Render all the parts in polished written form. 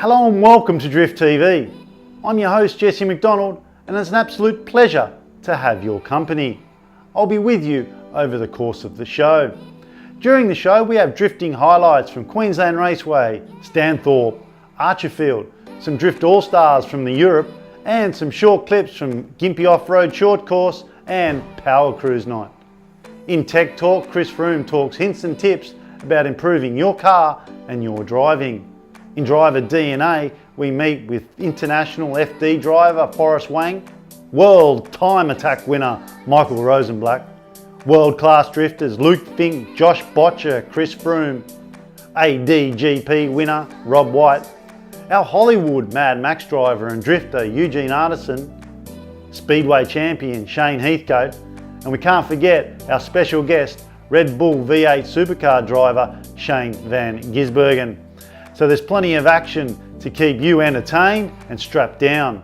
Hello and welcome to Drift TV. I'm your host Jesse McDonald and it's an absolute pleasure to have your company. I'll be with you over the course of the show. During the show we have drifting highlights from Queensland Raceway, Stanthorpe, Archerfield, some Drift All-Stars from the Europe and some short clips from Gympie Off-Road Short Course and Power Cruise Night. In Tech Talk, Chris Froome talks hints and tips about improving your car and your driving. In Driver DNA, we meet with international FD driver Forrest Wang, World Time Attack winner Michael Rosenblatt, world-class drifters Luke Fink, Josh Botcher, Chris Froome, ADGP winner Rob White, our Hollywood Mad Max driver and drifter Eugene Artisan, Speedway champion Shane Heathcote, and we can't forget our special guest Red Bull V8 supercar driver Shane van Gisbergen. So there's plenty of action to keep you entertained and strapped down.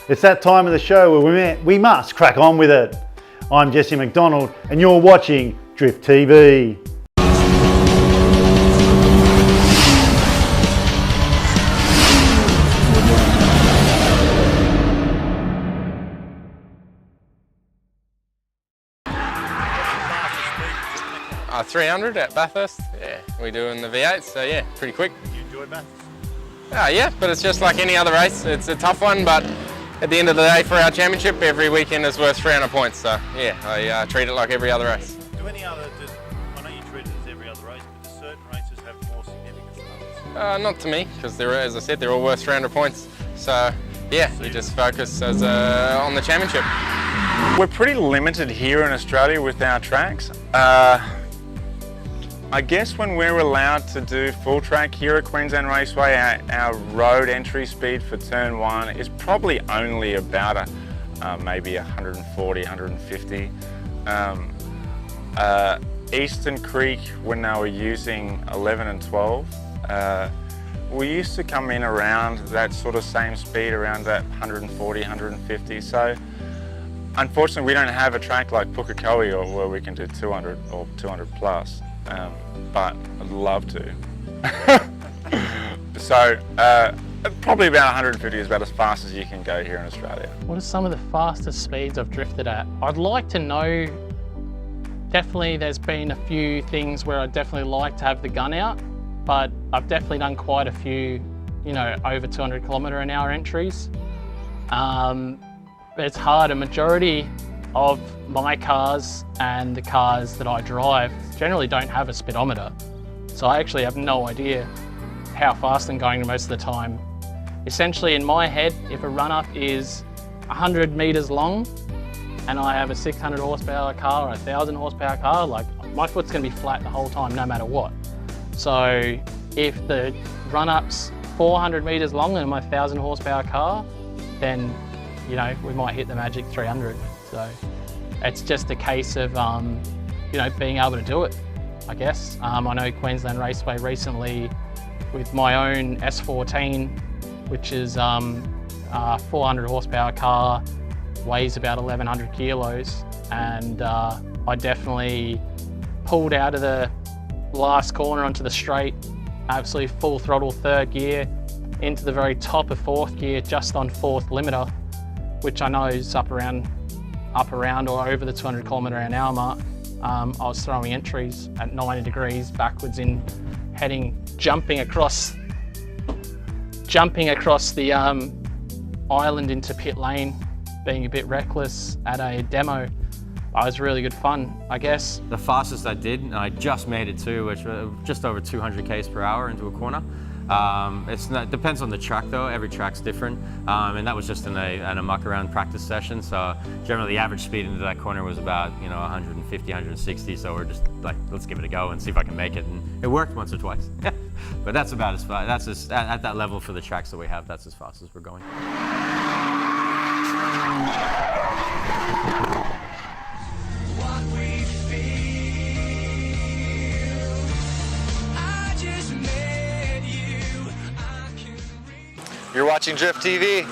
It's that time of the show where we must crack on with it. I'm Jesse McDonald and you're watching Drift TV. 300 at Bathurst, yeah, we do in the V8, so yeah, pretty quick. You enjoy Bathurst? Yeah, but it's just like any other race. It's a tough one, but at the end of the day for our championship, every weekend is worth 300 points, so yeah, I treat it like every other race. Do any other, I know you treat it as every other race, but do certain races have more significance than others? Not to me, because as I said, they're all worth 300 points, so yeah, you just focus on the championship. We're pretty limited here in Australia with our tracks. I guess when we're allowed to do full track here at Queensland Raceway, our road entry speed for turn one is probably only about maybe 140, 150. Eastern Creek, when they were using 11 and 12, we used to come in around that sort of same speed, around that 140, 150. So unfortunately, we don't have a track like Pukekohe or where we can do 200 or 200 plus. But I'd love to. So probably about 150 is about as fast as you can go here in Australia. What are some of the fastest speeds I've drifted at? I'd like to know. Definitely there's been a few things where I'd definitely like to have the gun out, but I've definitely done quite a few, over 200 km/h entries. It's hard. A majority of my cars and the cars that I drive generally don't have a speedometer. So I actually have no idea how fast I'm going most of the time. Essentially in my head, if a run-up is 100 meters long and I have a 600 horsepower car or a 1000 horsepower car, like my foot's gonna be flat the whole time no matter what. So if the run-up's 400 meters long and my 1000 horsepower car, then we might hit the magic 300. So it's just a case of, being able to do it, I guess. I know Queensland Raceway recently with my own S14, which is a 400 horsepower car, weighs about 1100 kilos. And I definitely pulled out of the last corner onto the straight, absolutely full throttle third gear, into the very top of fourth gear, just on fourth limiter, which I know is up around or over the 200 km/h mark. I was throwing entries at 90 degrees backwards jumping across the island into pit lane, being a bit reckless at a demo. It was really good fun, I guess. The fastest I did, and I just made it too, which was just over 200 km/h into a corner. It depends on the track though, every track's different. And that was just in a muck around practice session. So generally the average speed into that corner was about 150, 160. So we're just like, let's give it a go and see if I can make it. And it worked once or twice. But that's about as far, at that level for the tracks that we have, that's as fast as we're going. You're watching Drift TV.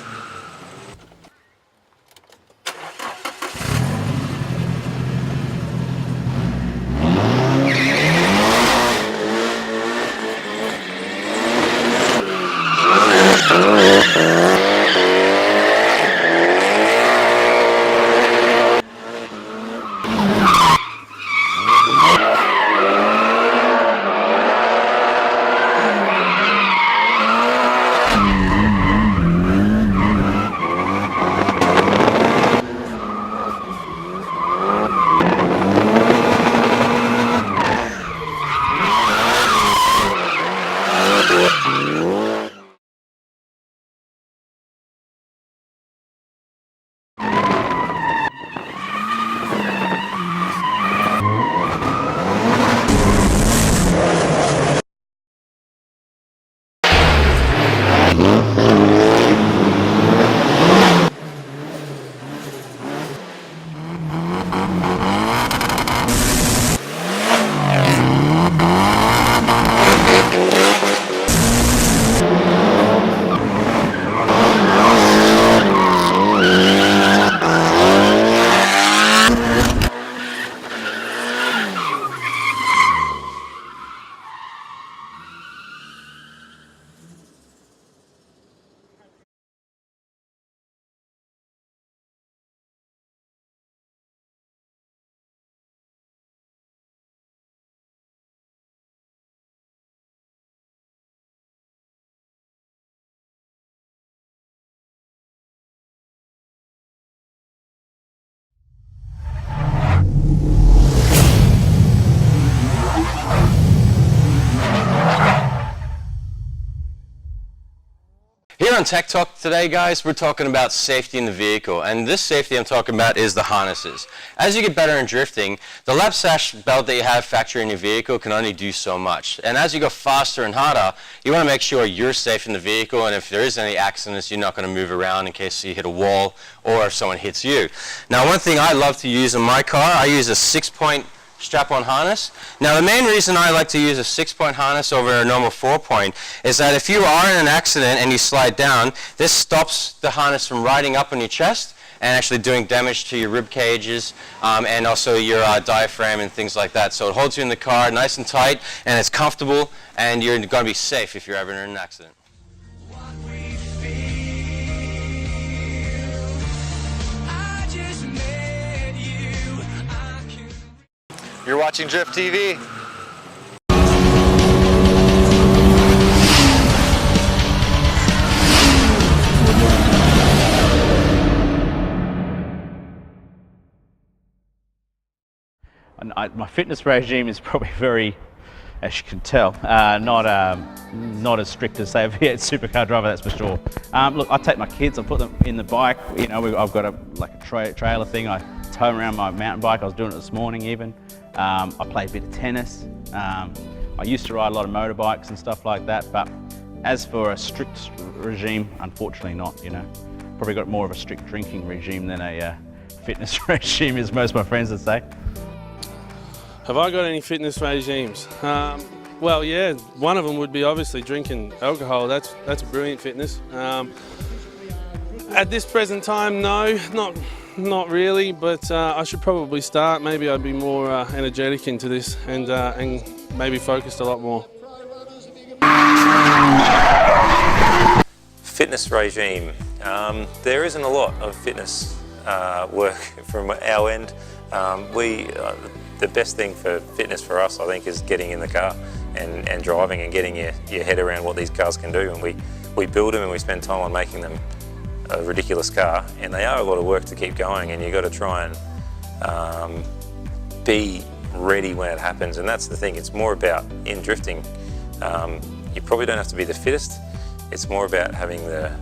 on Tech Talk today, guys, we're talking about safety in the vehicle, and this safety I'm talking about is the harnesses. As you get better in drifting, the lap sash belt that you have factory in your vehicle can only do so much. And as you go faster and harder, you want to make sure you're safe in the vehicle, and if there is any accidents, you're not going to move around in case you hit a wall or if someone hits you. Now, one thing I love to use in my car, I use a 6-point strap-on harness. Now, the main reason I like to use a 6-point harness over a normal 4-point is that if you are in an accident and you slide down, this stops the harness from riding up on your chest and actually doing damage to your rib cages and also your diaphragm and things like that. So it holds you in the car nice and tight, and it's comfortable, and you're going to be safe if you're ever in an accident. You're watching Drift TV. My fitness regime is probably very, as you can tell, not as strict as say a V8 supercar driver, that's for sure. Look, I take my kids, I put them in the bike. You know, I've got a trailer thing. I tow them around my mountain bike. I was doing it this morning even. I play a bit of tennis. I used to ride a lot of motorbikes and stuff like that, but as for a strict regime, unfortunately not, you know. Probably got more of a strict drinking regime than a fitness regime, as most of my friends would say. Have I got any fitness regimes? Well, yeah, one of them would be obviously drinking alcohol. That's brilliant fitness. At this present time, no, not really, but I should probably start. Maybe I'd be more energetic into this and maybe focused a lot more. Fitness regime. There isn't a lot of fitness work from our end. The best thing for fitness for us, I think, is getting in the car and driving and getting your head around what these cars can do. And we build them and we spend time on making them a ridiculous car, and they are a lot of work to keep going, and you've got to try and be ready when it happens. And that's the thing, it's more about, in drifting, you probably don't have to be the fittest, it's more about having the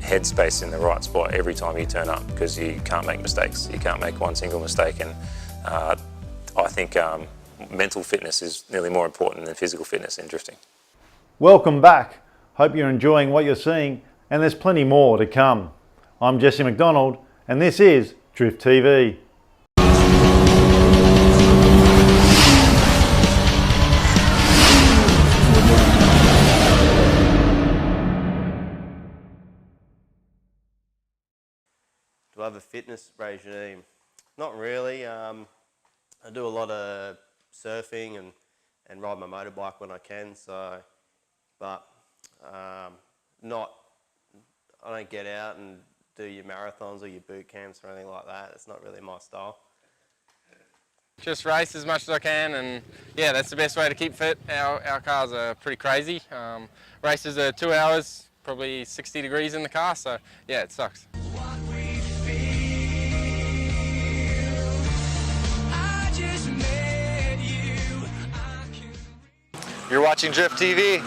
headspace in the right spot every time you turn up, because you can't make mistakes. You can't make one single mistake, and I think mental fitness is nearly more important than physical fitness in drifting. Welcome back. Hope you're enjoying what you're seeing, and there's plenty more to come. I'm Jesse McDonald, and this is Drift TV. Do I have a fitness regime? Not really. I do a lot of surfing and ride my motorbike when I can. But I don't get out and do your marathons or your boot camps or anything like that. It's not really my style. Just race as much as I can, and yeah, that's the best way to keep fit. Our cars are pretty crazy. Races are 2 hours, probably 60 degrees in the car, so yeah, it sucks. You're watching Drift TV.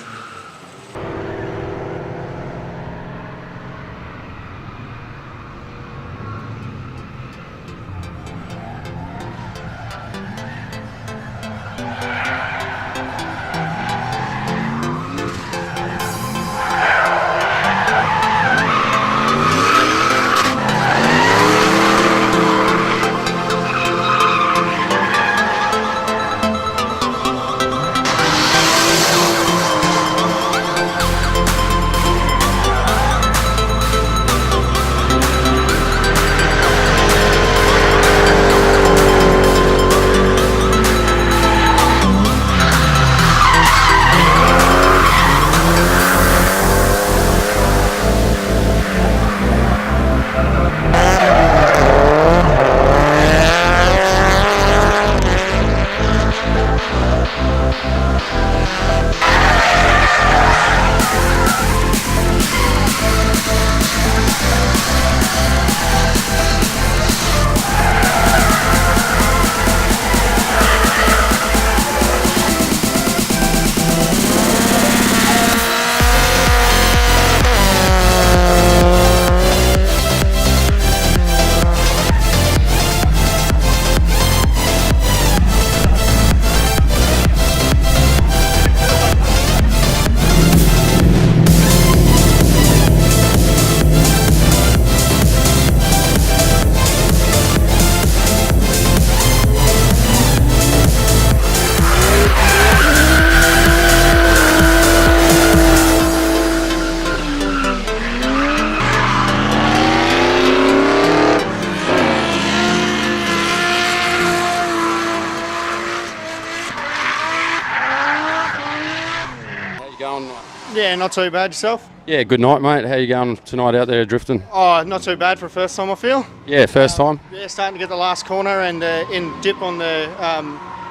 Yeah, not too bad. Yourself? Yeah, good night, mate. How you going tonight out there drifting? Oh, not too bad for a first time, I feel. Yeah, first time? Yeah, starting to get the last corner and in dip on the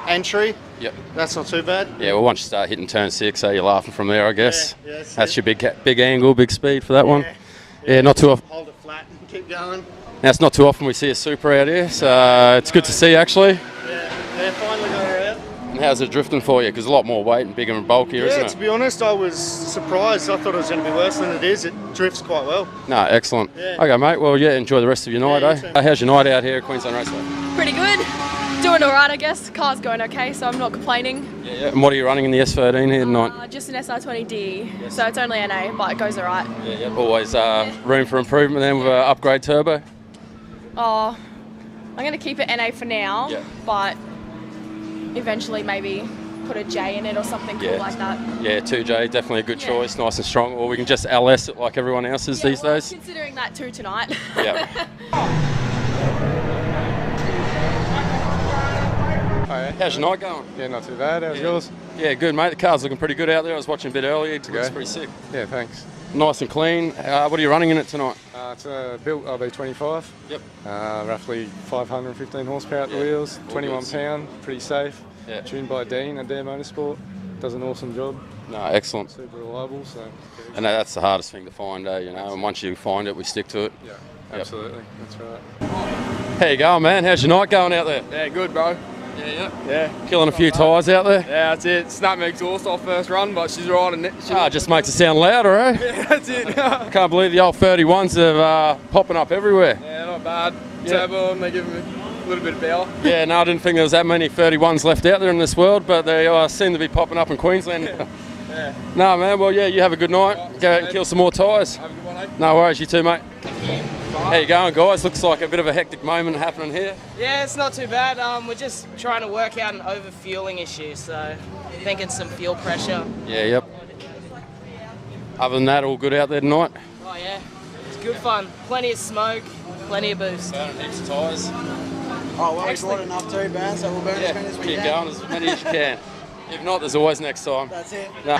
entry. Yep. That's not too bad. Yeah, well, once you start hitting turn 6, so you're laughing from there, I guess. Yeah, that's your big angle, big speed for that one. Yeah, not too often. Hold it flat and keep going. Now, it's not too often we see a Super out here, so it's good to see, actually. Yeah, finally got her out. And how's it drifting for you? Because a lot more weight and bigger and bulkier, isn't Yeah, it? to be honest, I was surprised. I thought it was going to be worse than it is. It drifts quite well. No, excellent. Yeah. Okay, mate. Well, yeah, enjoy the rest of your night, Yeah, eh? you too. How's your night out here at Queensland Raceway? Pretty good. Doing all right, I guess. Car's going okay, so I'm not complaining. Yeah. And what are you running in the S13 here tonight? Just an SR20D, so it's only NA, but it goes all right. Yeah. Always room for improvement then with an upgrade turbo? Oh, I'm going to keep it NA for now, but eventually maybe put a J in it or something cool like that. Yeah, 2J, definitely a good choice, nice and strong. Or we can just LS it like everyone else is these days. Considering that too tonight. Yeah. How's your night going? Yeah, not too bad. How's yours? Yeah, good, mate. The car's looking pretty good out there. I was watching a bit earlier. It looks pretty sick. Yeah, thanks. Nice and clean. What are you running in it tonight? It's a built RB25. Yep. Roughly 515 horsepower at the wheels, 21 good. pound, pretty safe. Yeah. Tuned by Dean at Dare Motorsport. Does an awesome job. No, excellent. Super reliable. So. And that's the hardest thing to find, you know. And once you find it, we stick to it. Yeah, absolutely. That's right. How you going, man? How's your night going out there? Yeah, good, bro. Yeah. Killing a few tyres out there? Yeah, that's it. Snapped my exhaust off first run, but she's all right. And Just makes it sound louder, eh? Yeah, that's it. I can't believe the old 31s are popping up everywhere. Yeah, not bad. Turbo, and they give me a little bit of power. Yeah, no, I didn't think there was that many 31s left out there in this world, but they seem to be popping up in Queensland. Yeah. No, man, well, yeah, you have a good night. Go out and kill some more tyres. Have a good one, eh? No worries, you too, mate. How you going, guys? Looks like a bit of a hectic moment happening here. Yeah, it's not too bad. We're just trying to work out an over-fueling issue, so I think it's some fuel pressure. Yeah, yep. Other than that, all good out there tonight? Oh yeah, it's good fun. Plenty of smoke, plenty of boost. Burning heaps of tyres. Oh, well, we brought enough too, man, so we'll burn as many as we keep can. going as many as you can. If not, there's always next time. That's it. No.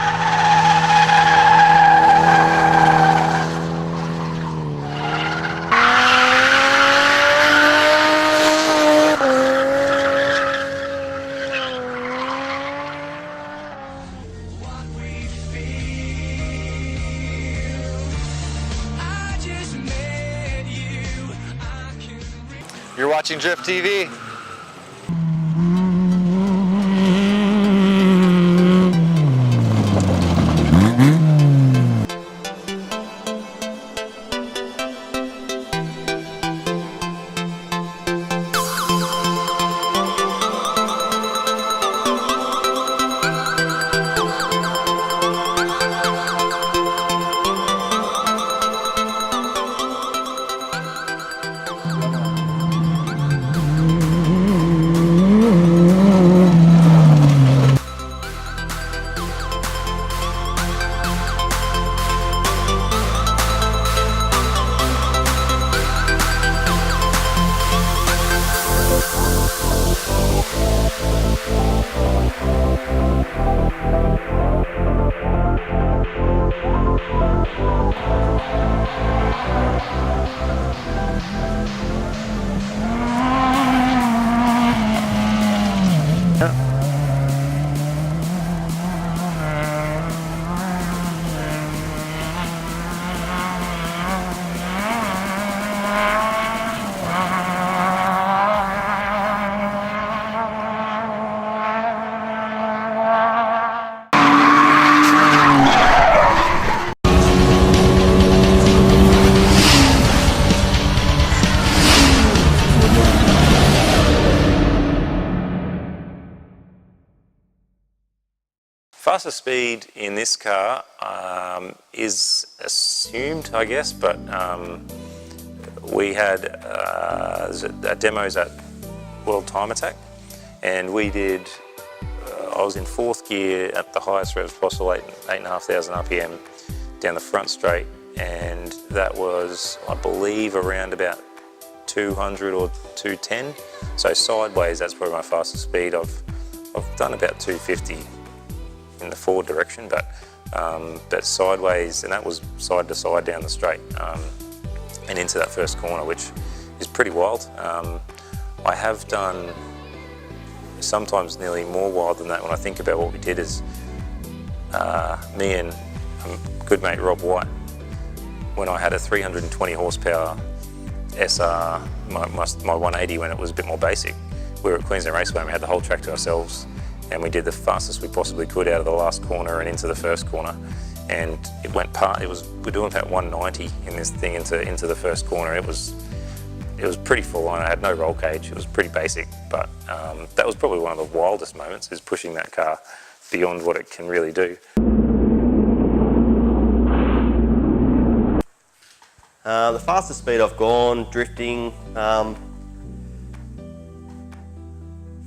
You're watching Drift TV. Fastest speed in this car is assumed, I guess, but we had demos at World Time Attack, and we did, I was in fourth gear at the highest revs possible, 8,500 RPM down the front straight, and that was, I believe, around about 200 or 210. So sideways, that's probably my fastest speed. I've done about 250 in the forward direction, but but sideways, and that was side to side down the straight and into that first corner, which is pretty wild. I have done sometimes nearly more wild than that when I think about what we did. Is me and good mate Rob White, when I had a 320 horsepower SR, my 180 when it was a bit more basic. We were at Queensland Raceway and we had the whole track to ourselves, and we did the fastest we possibly could out of the last corner and into the first corner. And it went we're doing about 190 in this thing into the first corner. It was pretty full on. I had no roll cage. It was pretty basic, but that was probably one of the wildest moments, is pushing that car beyond what it can really do. The fastest speed I've gone drifting,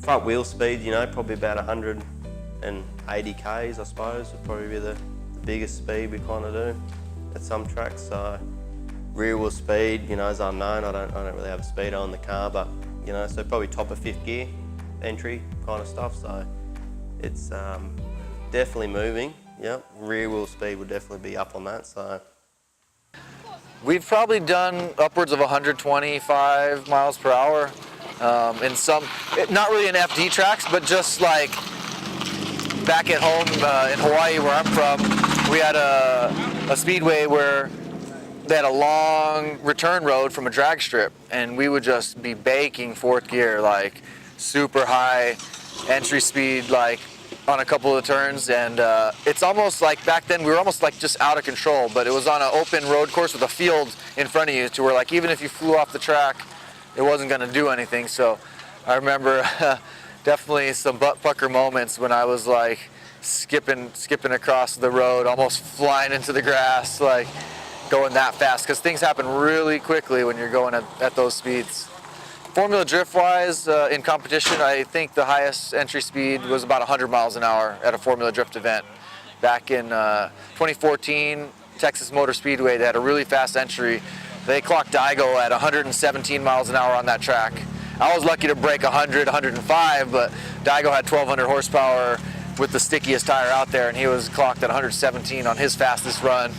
front wheel speed, you know, probably about 180 k's, I suppose, would probably be the biggest speed we kind of do at some tracks. So rear wheel speed, you know, is unknown. I don't really have a speedo in the car, but you know, so probably top of 5th gear entry kind of stuff. So it's definitely moving. Yep, rear wheel speed would definitely be up on that. So. We've probably done upwards of 125 miles per hour in some, not really in FD tracks, but just like back at home in Hawaii where I'm from, we had a speedway where they had a long return road from a drag strip, and we would just be baking 4th gear, like super high entry speed, like on a couple of turns, and it's almost like back then we were almost like just out of control, but it was on an open road course with a field in front of you to where like even if you flew off the track, it wasn't going to do anything. So I remember definitely some butt pucker moments when I was like skipping across the road, almost flying into the grass, like going that fast, because things happen really quickly when you're going at those speeds. Formula drift wise, in competition, I think the highest entry speed was about 100 miles an hour at a Formula Drift event. Back in 2014, Texas Motor Speedway, they had a really fast entry. They clocked Daigo at 117 miles an hour on that track. I was lucky to break 100, 105, but Daigo had 1,200 horsepower with the stickiest tire out there, and he was clocked at 117 on his fastest run.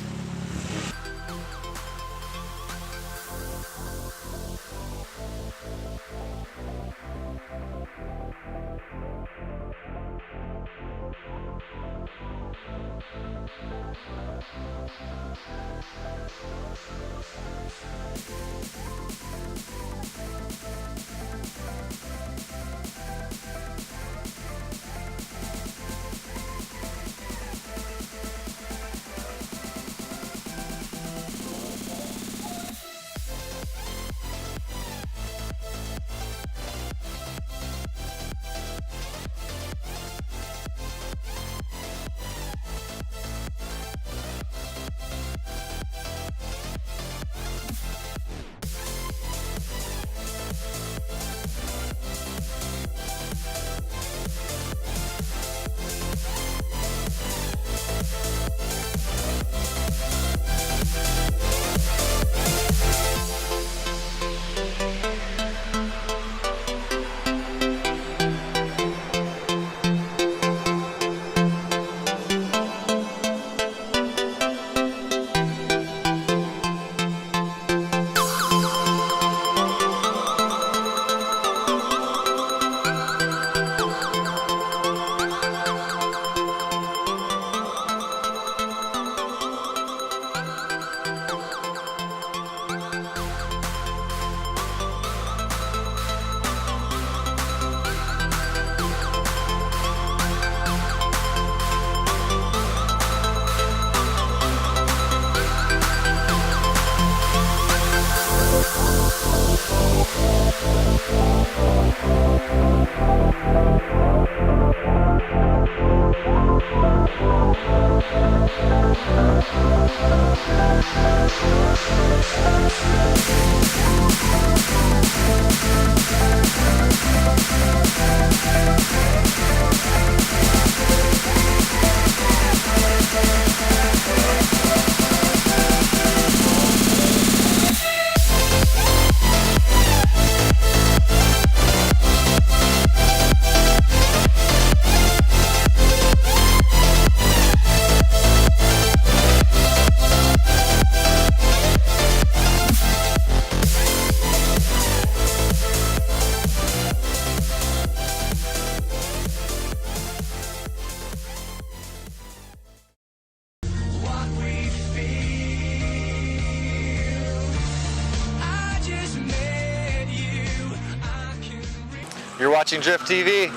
You're watching Drift TV.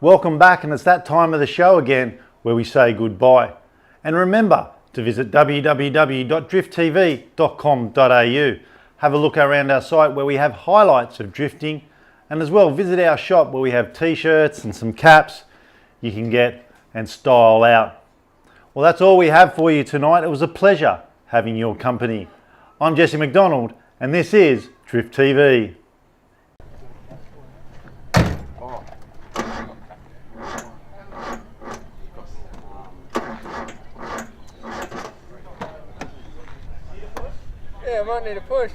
Welcome back, and it's that time of the show again where we say goodbye. And remember to visit www.drifttv.com.au. Have a look around our site where we have highlights of drifting, and as well visit our shop where we have t-shirts and some caps you can get and style out. Well, that's all we have for you tonight. It was a pleasure having your company. I'm Jesse McDonald, and this is Drift TV. Yeah, I might need a push.